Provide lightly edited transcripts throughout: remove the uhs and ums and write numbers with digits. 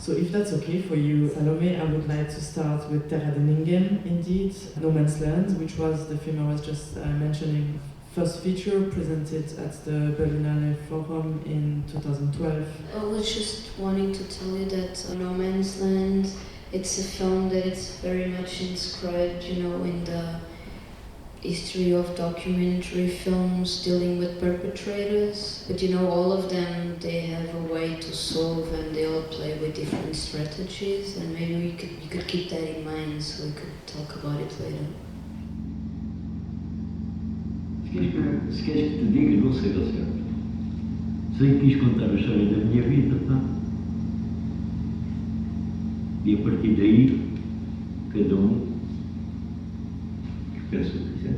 So if that's okay for you, Salomé, I would like to start with Terra de Ningen, indeed, No Man's Land, which was the film I was just mentioning. First feature presented at the Berlinale Forum in 2012. I was just wanting to tell you that No Man's Land, it's a film that is very much inscribed, in the history of documentary films dealing with perpetrators. But all of them, they have a way to solve, and they all play with different strategies. And maybe you could keep that in mind, so we could talk about it later. Se queres que te diga, não sei ao certo. Sei que quis contar a história da minha vida, pá. E a partir daí, cada que pensa o que quiser.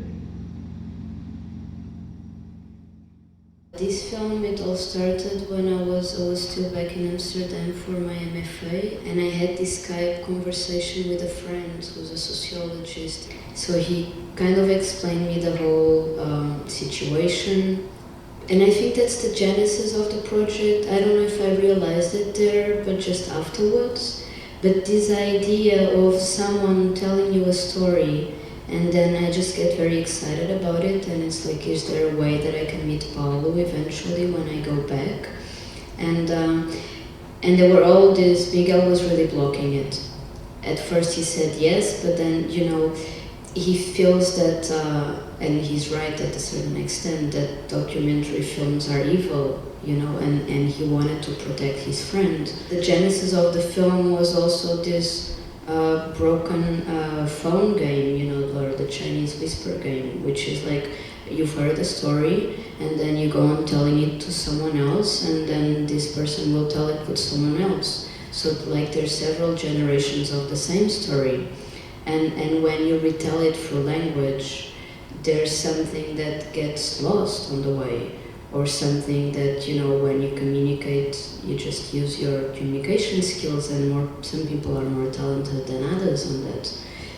This film, it all started when I was still back in Amsterdam for my MFA, and I had this Skype conversation with a friend who's a sociologist. So he kind of explained me the whole situation, and I think that's the genesis of the project. I don't know if I realized it there, but just afterwards. But this idea of someone telling you a story, and then I just get very excited about it, and it's like, is there a way that I can meet Paulo eventually when I go back? And there were all this, Miguel was really blocking it. At first he said yes, but then, he feels that, and he's right at a certain extent, that documentary films are evil, and he wanted to protect his friend. The genesis of the film was also this broken phone game, or the Chinese whisper game, which is like, you've heard a story, and then you go on telling it to someone else, and then this person will tell it with someone else. So like there's several generations of the same story. And when you retell it through language, there's something that gets lost on the way, or something that, when you communicate, you just use your communication skills, and some people are more talented than others on that.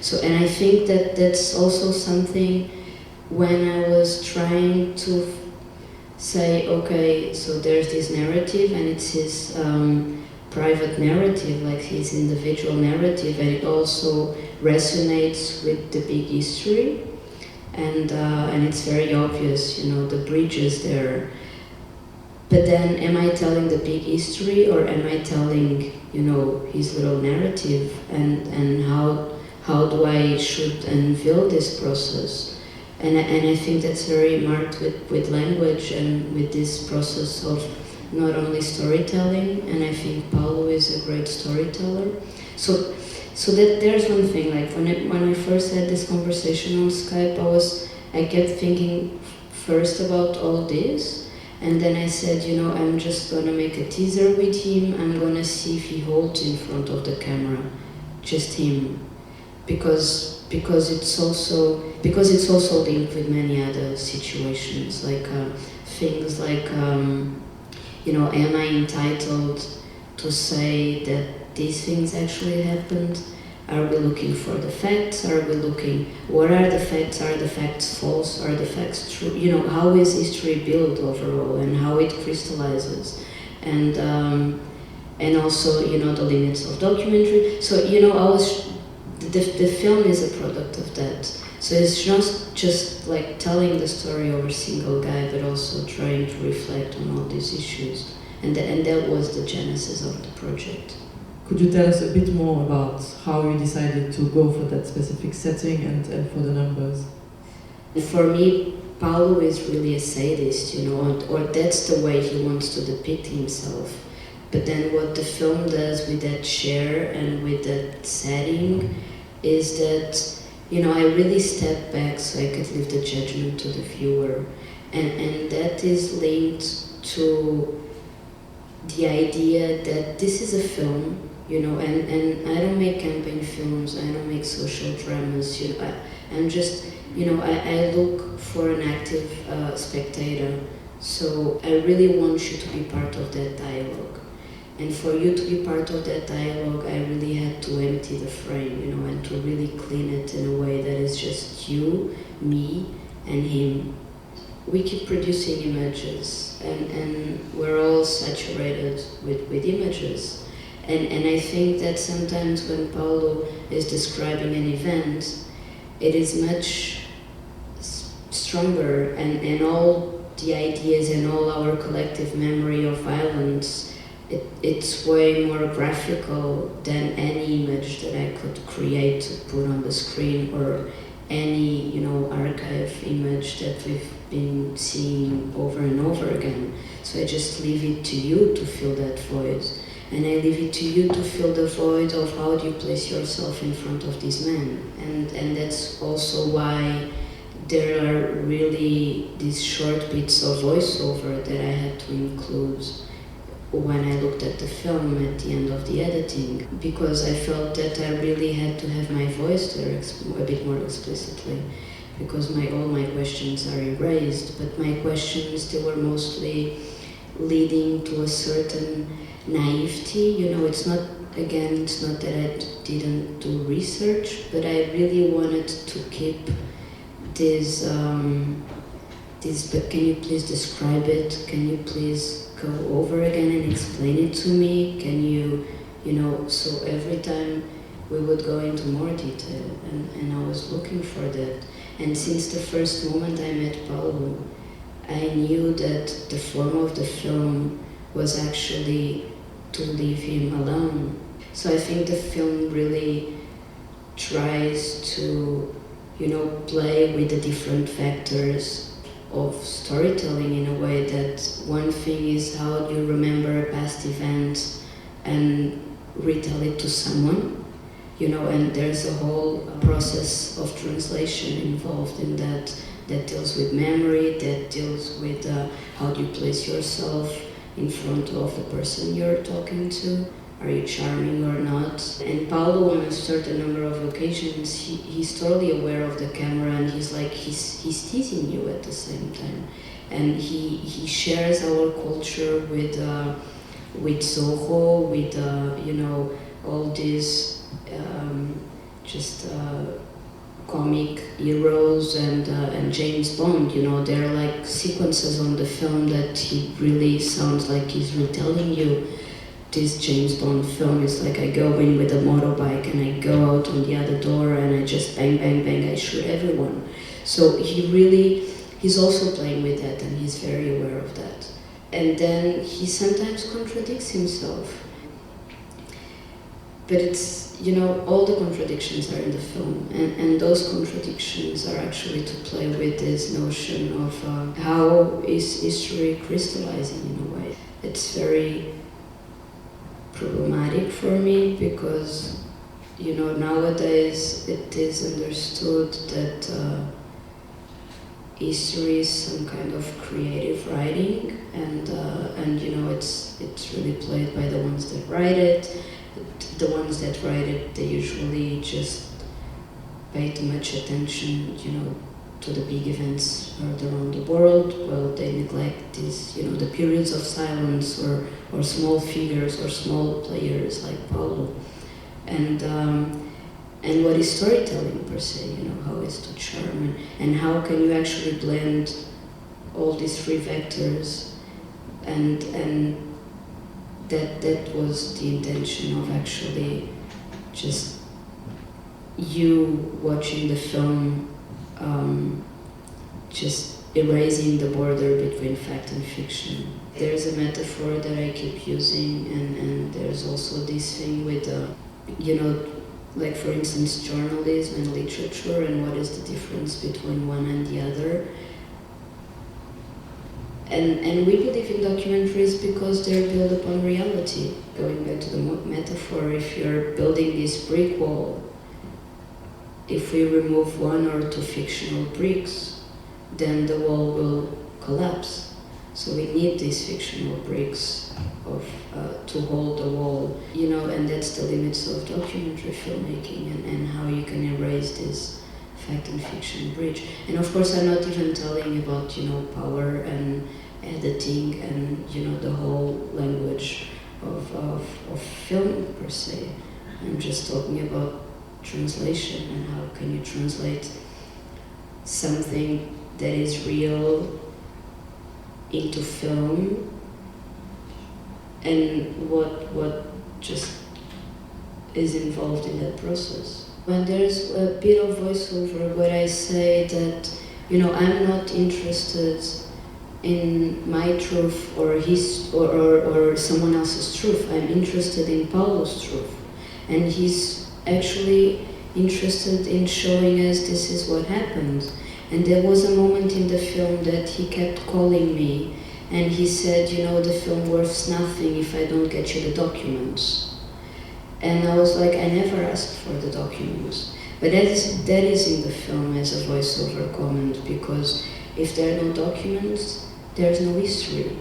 So, and I think that that's also something when I was trying to say, okay, so there's this narrative, and it's his private narrative, like his individual narrative, and it also resonates with the big history, and it's very obvious, the bridges there. But then, am I telling the big history, or am I telling, his little narrative, and how do I should unveil this process? And I think that's very marked with language and with this process of not only storytelling, and I think Paulo is a great storyteller. So that there's one thing, like when I first had this conversation on Skype, I kept thinking first about all this, and then I said, I'm just gonna make a teaser with him. I'm gonna see if he holds in front of the camera, just him, because it's also linked with many other situations, like things like, am I entitled to say that these things actually happened? Are we looking for the facts? Are we looking, what are the facts? Are the facts false? Are the facts true? How is history built overall, and how it crystallizes? And also, the limits of documentary. So, the film is a product of that. So it's not just like telling the story of a single guy, but also trying to reflect on all these issues. And that was the genesis of the project. Could you tell us a bit more about how you decided to go for that specific setting and for the numbers? For me, Paulo is really a sadist, or that's the way he wants to depict himself. But then what the film does with that chair and with that setting is that, I really step back so I could leave the judgment to the viewer. And that is linked to the idea that this is a film, and I don't make campaign films, I don't make social dramas, I'm just, I look for an active spectator. So I really want you to be part of that dialogue. And for you to be part of that dialogue, I really had to empty the frame, and to really clean it in a way that is just you, me, and him. We keep producing images, and we're all saturated with images. And I think that sometimes when Paulo is describing an event, it is much stronger, and all the ideas and all our collective memory of violence, it's way more graphical than any image that I could create to put on the screen, or any, archive image that we've been seeing over and over again. So I just leave it to you to fill that void. And I leave it to you to fill the void of how do you place yourself in front of these men. And that's also why there are really these short bits of voiceover that I had to include when I looked at the film at the end of the editing, because I felt that I really had to have my voice there a bit more explicitly, because all my questions are erased, but my questions, they were mostly leading to a certain naivety. It's not that I didn't do research, but I really wanted to keep this, but can you please describe it? Can you please go over again and explain it to me? Can you, so every time we would go into more detail, and I was looking for that. And since the first moment I met Paulo, I knew that the form of the film was actually to leave him alone. So I think the film really tries to, play with the different factors of storytelling in a way that one thing is how do you remember a past event and retell it to someone, and there's a whole process of translation involved in that deals with memory, that deals with how do you place yourself in front of the person you're talking to. Are you charming or not? And Paulo, on a certain number of occasions, he's totally aware of the camera, and he's teasing you at the same time. And he shares our culture with Zorro, with all these comic heroes and James Bond. There are like sequences on the film that he really sounds like he's retelling you. This James Bond film is like I go in with a motorbike and I go out on the other door and I just bang, bang, bang, I shoot everyone. So he's also playing with that, and he's very aware of that. And then he sometimes contradicts himself. But it's, all the contradictions are in the film, and those contradictions are actually to play with this notion of how is history crystallizing in a way. It's very problematic for me because, nowadays it is understood that history is some kind of creative writing, and it's really played by the ones that write it. The ones that write it, they usually just pay too much attention, to the big events around the world, while they neglect these, the periods of silence or small figures or small players like Paulo. And what is storytelling per se, how is to charm, and how can you actually blend all these three vectors, and that was the intention of actually just you watching the film, just erasing the border between fact and fiction. There's a metaphor that I keep using, and there's also this thing with, like for instance, journalism and literature, and what is the difference between one and the other. And we believe in documentaries because they're built upon reality. Going back to the metaphor, if you're building this brick wall, if we remove one or two fictional bricks, then the wall will collapse. So we need these fictional bricks to hold the wall, and that's the limits of documentary filmmaking, and how you can erase this fact and fiction bridge. And of course, I'm not even telling about, power and editing and, the whole language of film per se. I'm just talking about translation, and how can you translate something that is real into film, and what just is involved in that process. When there's a bit of voiceover where I say that, I'm not interested in my truth or his or someone else's truth. I'm interested in Paulo's truth, and he's actually interested in showing us this is what happened. And there was a moment in the film that he kept calling me, and he said, the film worth's nothing if I don't get you the documents. And I was like, I never asked for the documents. But that is in the film as a voiceover comment, because if there are no documents, there's no history.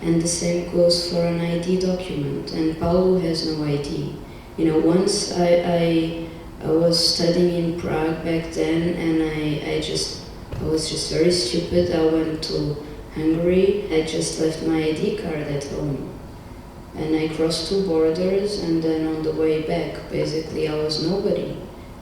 And the same goes for an ID document, and Paulo has no ID. Once I was studying in Prague back then, and I was just very stupid. I went to Hungary. I just left my ID card at home. And I crossed 2 borders, and then on the way back, basically I was nobody.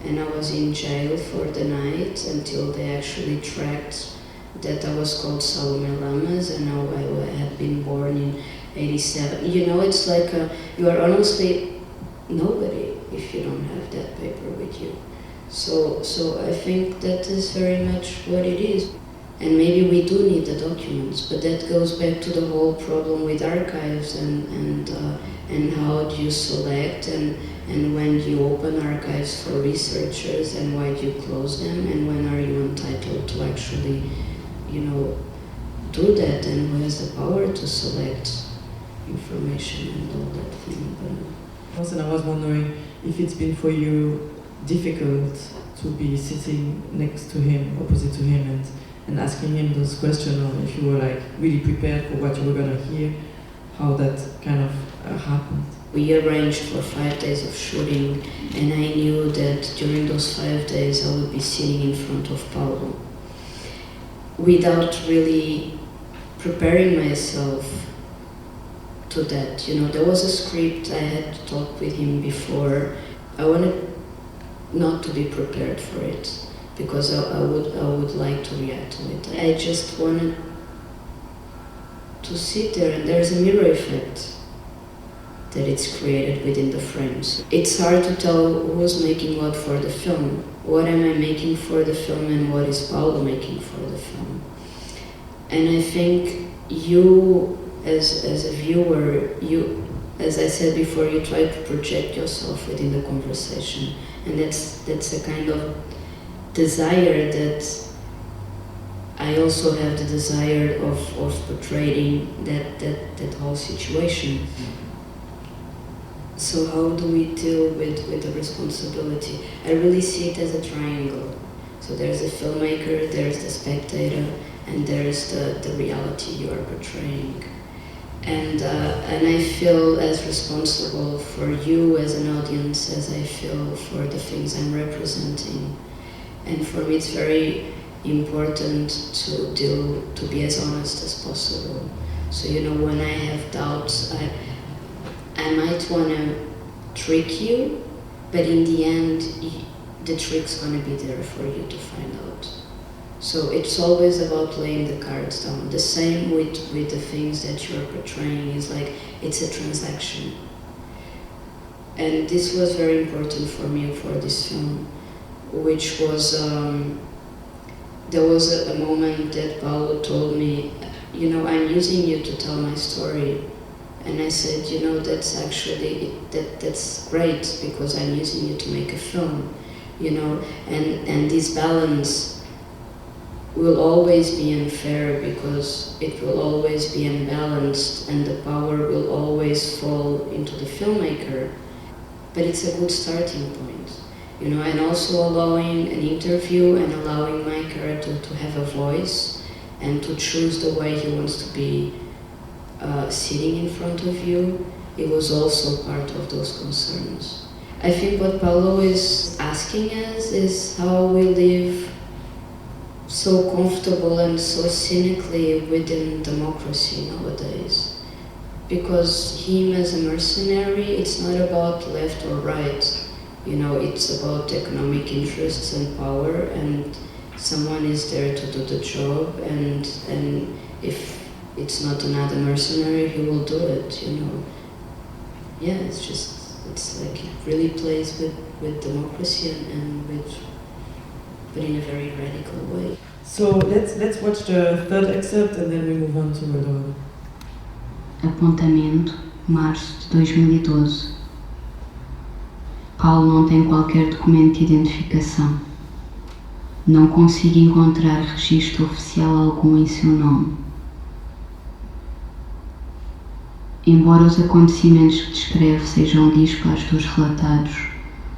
And I was in jail for the night until they actually tracked that I was called Salomé Lamas, and I had been born in 87. It's like you are honestly nobody if you don't have that paper with you. So I think that is very much what it is. And maybe we do need the documents, but that goes back to the whole problem with archives and how do you select and when do you open archives for researchers and why do you close them, and when are you entitled to actually, do that, and who has the power to select information and all that thing. And I was wondering if it's been for you difficult to be sitting next to him, opposite to him, and asking him those questions, or if you were like really prepared for what you were gonna hear, how that kind of happened. We arranged for 5 days of shooting, and I knew that during those 5 days I would be sitting in front of Paulo without really preparing myself to that. There was a script, I had talked with him before. I wanted not to be prepared for it, because I would like to react to it. I just wanted to sit there, and there's a mirror effect that it's created within the frames. It's hard to tell who's making what for the film. What am I making for the film, and what is Paulo making for the film? And I think you, as a viewer, as I said before, you try to project yourself within the conversation, and that's a kind of desire that I also have, the desire of portraying that whole situation. So how do we deal with the responsibility? I really see it as a triangle. So there's the filmmaker, there's the spectator, and there's the reality you are portraying. And I feel as responsible for you as an audience as I feel for the things I'm representing. And for me it's very important to be as honest as possible. So when I have doubts, I might want to trick you, but in the end the trick's going to be there for you to find out. So it's always about laying the cards down. The same with the things that you're portraying, is like it's a transaction. And this was very important for me for this film, which was, there was a moment that Paulo told me, I'm using you to tell my story. And I said, that's actually, that's great, because I'm using you to make a film, and this balance will always be unfair, because it will always be unbalanced, and the power will always fall into the filmmaker. But it's a good starting point, and also allowing an interview and allowing my character to have a voice and to choose the way he wants to be sitting in front of you. It was also part of those concerns. I think what Paulo is asking us is how we live so comfortable and so cynically within democracy nowadays. Because him as a mercenary, it's not about left or right. It's about economic interests and power, and someone is there to do the job, and if it's not another mercenary, he will do it, Yeah, it's just it's like it really plays with democracy but in a very radical way. So let's watch the third excerpt and then we move on to the other. Apontamento, março de 2012. Paulo não tem qualquer documento de identificação. Não consigo encontrar registro oficial algum em seu nome. Embora os acontecimentos que descreve sejam dispares dos relatados,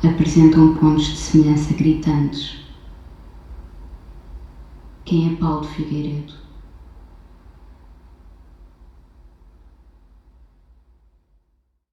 apresentam pontos de semelhança gritantes. Quem é Paulo de Figueiredo?